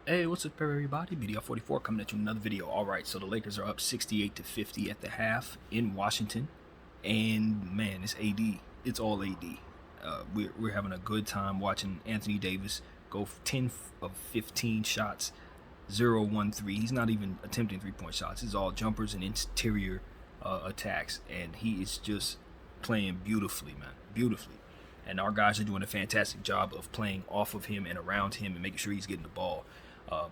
Hey, what's up, everybody? BDR44 coming at you with another video. All right, so the Lakers are up 68-50 at the half in Washington, and man, it's AD. It's all AD. We're having a good time watching Anthony Davis go 10 of 15 shots, 0-1-3. He's not even attempting 3-point shots. It's all jumpers and interior attacks, and he is just playing beautifully, man, beautifully. And our guys are doing a fantastic job of playing off of him and around him and making sure he's getting the ball. Um,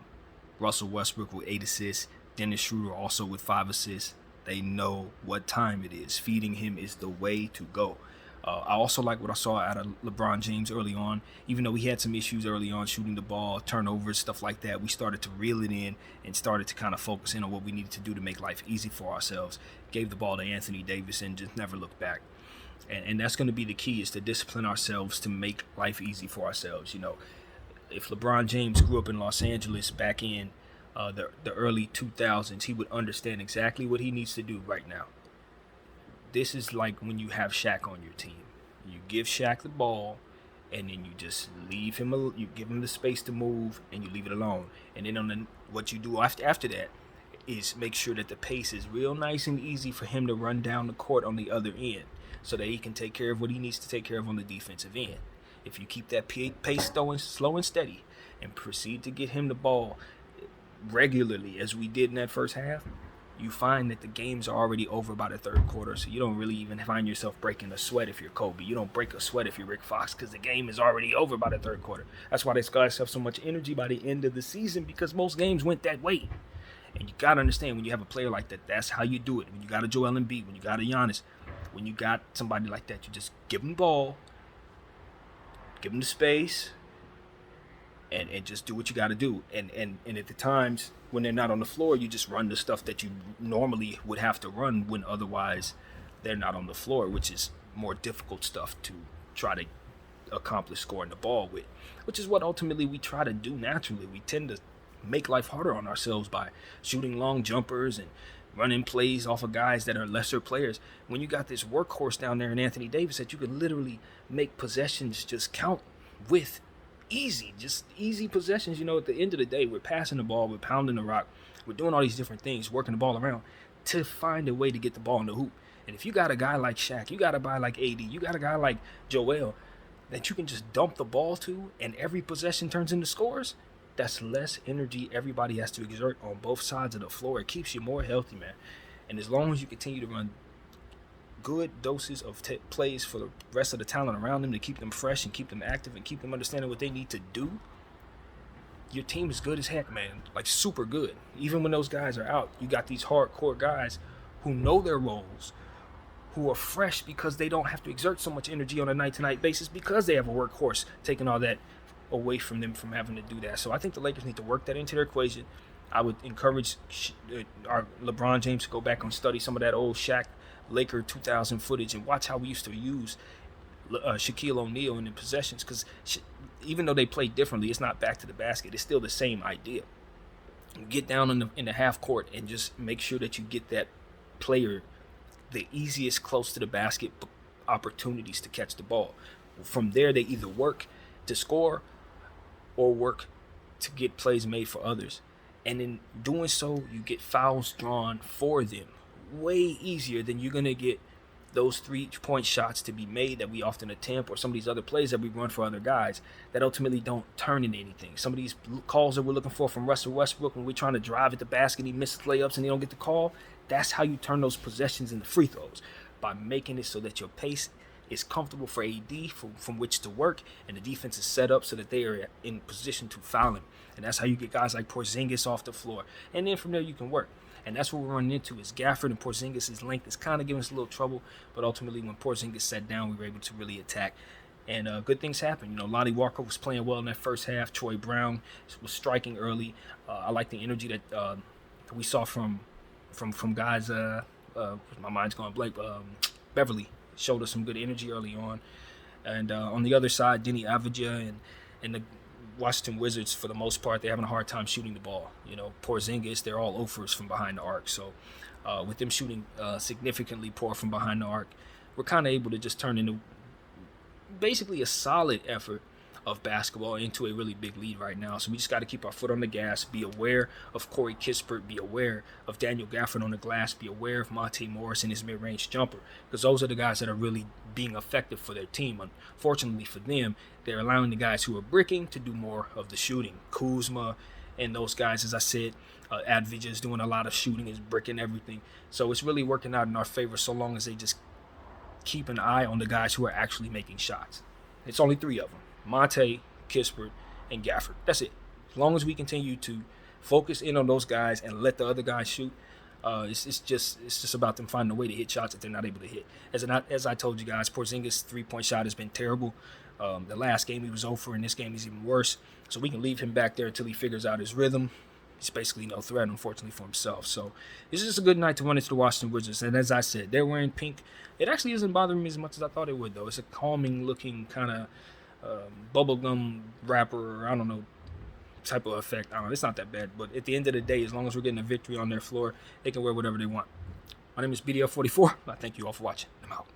Russell Westbrook with 8 assists. Dennis Schroeder also with 5 assists. They know what time it is. Feeding him is the way to go. I also like what I saw out of LeBron James early on. Even though he had some issues early on shooting the ball, turnovers, stuff like that, we started to reel it in and started to kind of focus in on what we needed to do to make life easy for ourselves. Gave the ball to Anthony Davis and just never looked back. And that's going to be the key, is to discipline ourselves to make life easy for ourselves. If LeBron James grew up in Los Angeles back in the early 2000s, he would understand exactly what he needs to do right now. This is like when you have Shaq on your team. You give Shaq the ball, and then you just leave him. You give him the space to move, and you leave it alone. And then what you do after that is make sure that the pace is real nice and easy for him to run down the court on the other end, so that he can take care of what he needs to take care of on the defensive end. If you keep that pace going slow and steady and proceed to get him the ball regularly, as we did in that first half, you find that the games are already over by the third quarter. So you don't really even find yourself breaking a sweat if you're Kobe. You don't break a sweat if you're Rick Fox, because the game is already over by the third quarter. That's why these guys have so much energy by the end of the season, because most games went that way. And you got to understand, when you have a player like that, that's how you do it. When you got a Joel Embiid, when you got a Giannis, when you got somebody like that, you just give them the ball, give them the space, and just do what you got to do. And at the times when they're not on the floor, you just run the stuff that you normally would have to run when otherwise they're not on the floor, which is more difficult stuff to try to accomplish scoring the ball with, which is what ultimately we try to do naturally. We tend to make life harder on ourselves by shooting long jumpers and running plays off of guys that are lesser players. When you got this workhorse down there in Anthony Davis that you can literally make possessions just count with just easy possessions. At the end of the day, we're passing the ball, we're pounding the rock, we're doing all these different things, working the ball around to find a way to get the ball in the hoop. And if you got a guy like Shaq, you got a guy like AD, you got a guy like Joel that you can just dump the ball to, and every possession turns into scores, that's less energy everybody has to exert on both sides of the floor. It keeps you more healthy, man. And as long as you continue to run good doses of plays for the rest of the talent around them to keep them fresh and keep them active and keep them understanding what they need to do, your team is good as heck, man. Like, super good. Even when those guys are out, you got these hardcore guys who know their roles, who are fresh because they don't have to exert so much energy on a night-to-night basis because they have a workhorse taking all that away from them from having to do that. So I think the Lakers need to work that into their equation. I would encourage our LeBron James to go back and study some of that old Shaq Laker 2000 footage and watch how we used to use Shaquille O'Neal in the possessions, because even though they play differently, it's not back to the basket. It's still the same idea. Get down in the half court and just make sure that you get that player the easiest close to the basket opportunities to catch the ball. From there, they either work to score or work to get plays made for others. And in doing so, you get fouls drawn for them way easier than you're going to get those 3-point shots to be made that we often attempt, or some of these other plays that we run for other guys that ultimately don't turn into anything. Some of these calls that we're looking for from Russell Westbrook when we're trying to drive at the basket, he misses layups and he don't get the call. That's how you turn those possessions into free throws, by making it so that your pace is comfortable for AD from which to work, and the defense is set up so that they are in position to foul him. And that's how you get guys like Porzingis off the floor. And then from there you can work. And that's what we're running into, is Gafford and Porzingis' length is kind of giving us a little trouble. But ultimately, when Porzingis sat down, we were able to really attack. And good things happen. Lonnie Walker was playing well in that first half. Troy Brown was striking early. I like the energy that we saw from guys. My mind's going blank. Beverly showed us some good energy early on. And on the other side, Denny Avdija and the Washington Wizards, for the most part, they're having a hard time shooting the ball. Porzingis, they're all offers from behind the arc. So with them shooting significantly poor from behind the arc, we're kind of able to just turn into basically a solid effort of basketball into a really big lead right now. So we just got to keep our foot on the gas, be aware of Corey Kispert, be aware of Daniel Gafford on the glass, be aware of Monte Morris and his mid-range jumper, because those are the guys that are really being effective for their team. Unfortunately for them, they're allowing the guys who are bricking to do more of the shooting. Kuzma and those guys, as I said, Advija is doing a lot of shooting, is bricking everything. So it's really working out in our favor so long as they just keep an eye on the guys who are actually making shots. It's only 3 of them: Monte, Kispert, and Gafford. That's it. As long as we continue to focus in on those guys and let the other guys shoot, it's just about them finding a way to hit shots that they're not able to hit. As I told you guys, Porzingis' 3-point shot has been terrible. The last game he was 0 and this game is even worse. So we can leave him back there until he figures out his rhythm. He's basically no threat, unfortunately, for himself. So this is just a good night to run into the Washington Wizards. And as I said, they're wearing pink. It actually isn't bothering me as much as I thought it would, though. It's a calming-looking kind of bubblegum wrapper, I don't know, type of effect. I don't know. It's not that bad. But at the end of the day, as long as we're getting a victory on their floor, they can wear whatever they want. My name is BDL44. I thank you all for watching. I'm out.